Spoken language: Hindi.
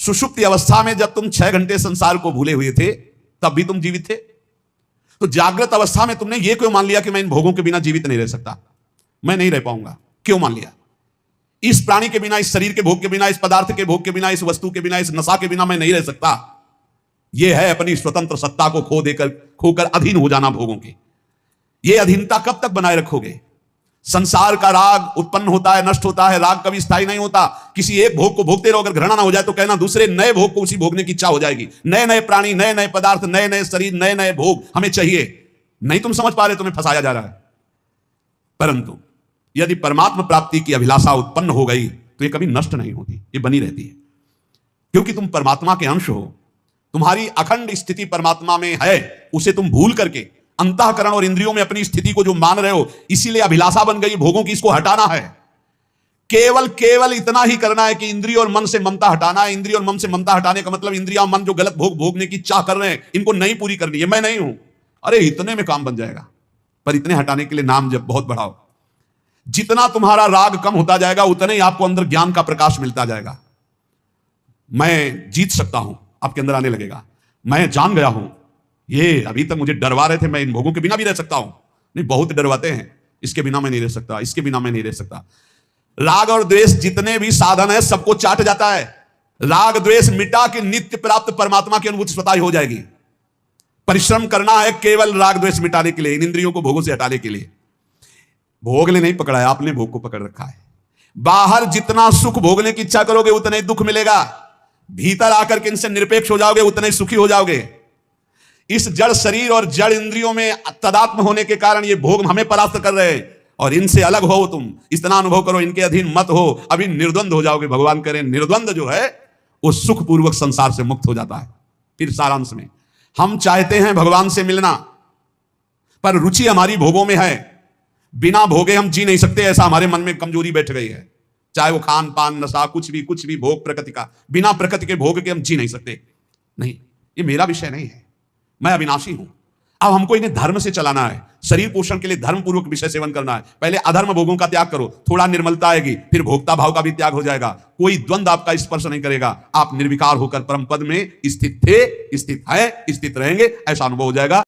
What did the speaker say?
सुषुप्ति अवस्था में जब तुम 6 घंटे संसार को भूले हुए थे तब भी तुम जीवित थे। तो जागृत अवस्था में तुमने ये क्यों मान लिया कि मैं इन भोगों के बिना जीवित नहीं रह सकता, मैं नहीं रह पाऊंगा? क्यों मान लिया? इस प्राणी के बिना, इस शरीर के भोग के बिना, इस पदार्थ के भोग के बिना, इस वस्तु के बिना, इस नशा के बिना मैं नहीं रह सकता। यह है अपनी स्वतंत्र सत्ता को खोकर अधीन हो जाना भोगों के। यह अधीनता कब तक बनाए रखोगे? संसार का राग उत्पन्न होता है, नष्ट होता है, राग कभी स्थायी नहीं होता। किसी एक भोग को भोगते रहो, अगर घृणा ना हो जाए तो कहना दूसरे नए भोग को उसी भोगने की इच्छा हो जाएगी। नए नए प्राणी, नए नए पदार्थ, नए नए शरीर, नए नए भोग हमें चाहिए। नहीं तुम समझ पा रहे, तुम्हें फंसाया जा रहा है। परंतु यदि परमात्मा प्राप्ति की अभिलाषा उत्पन्न हो गई तो ये कभी नष्ट नहीं होती, ये बनी रहती है, क्योंकि तुम परमात्मा के अंश हो। तुम्हारी अखंड स्थिति परमात्मा में है, उसे तुम भूल करके अंतःकरण और इंद्रियों में अपनी स्थिति को जो मान रहे हो, इसीलिए अभिलाषा बन गई भोगों की। इसको हटाना है, केवल इतना ही करना है कि इंद्रिय और मन से ममता हटाना है। इंद्रिय और मन से ममता हटाने का मतलब इंद्रिया मन जो गलत भोग भोगने की चाह कर रहे हैं, इनको नहीं पूरी करनी है। मैं नहीं हूं, अरे इतने में काम बन जाएगा। पर इतने हटाने के लिए नाम जब बहुत बढ़ाओ, जितना तुम्हारा राग कम होता जाएगा उतने ही आपको अंदर ज्ञान का प्रकाश मिलता जाएगा। मैं जीत सकता हूं, आपके अंदर आने लगेगा। मैं जान गया हूं, ये अभी तक मुझे डरवा रहे थे, मैं इन भोगों के बिना भी रह सकता हूं। नहीं, बहुत डरवाते हैं, इसके बिना मैं नहीं रह सकता, इसके बिना मैं नहीं रह सकता। राग और द्वेष जितने भी साधन है सबको चाट जाता है। राग द्वेष मिटा के नित्य प्राप्त परमात्मा की अनुभूति स्वतः हो जाएगी। परिश्रम करना है केवल राग द्वेष मिटाने के लिए, इन इंद्रियों को भोगों से हटाने के लिए। भोग ने नहीं पकड़ा है, आपने भोग को पकड़ रखा है। बाहर जितना सुख भोगने की इच्छा करोगे उतना ही दुख मिलेगा। भीतर आकर के इनसे निरपेक्ष हो जाओगे उतने ही सुखी हो जाओगे। इस जड़ शरीर और जड़ इंद्रियों में तदात्म होने के कारण ये भोग हमें परास्त कर रहे हैं, और इनसे अलग हो तुम, इतना अनुभव करो, इनके अधीन मत हो, अभी निर्द्वंद हो जाओगे। भगवान करें निर्द्वंद जो है वो सुखपूर्वक संसार से मुक्त हो जाता है। फिर सारांश में हम चाहते हैं भगवान से मिलना, पर रुचि हमारी भोगों में है। बिना भोगे हम जी नहीं सकते, ऐसा हमारे मन में कमजोरी बैठ गई है। चाहे वो खान पान नशा कुछ भी भोग प्रकृति का, बिना प्रकृति के भोग के हम जी नहीं सकते। नहीं, ये मेरा विषय नहीं है, मैं अविनाशी हूं। अब हमको इन्हें धर्म से चलाना है, शरीर पोषण के लिए धर्म पूर्वक विषय सेवन करना है। पहले अधर्म भोगों का त्याग करो, थोड़ा निर्मलता आएगी, फिर भोक्ता भाव का भी त्याग हो जाएगा। कोई द्वंद्व आपका स्पर्श नहीं करेगा, आप निर्विकार होकर परम पद में स्थित थे, स्थित है, स्थित रहेंगे, ऐसा अनुभव हो जाएगा।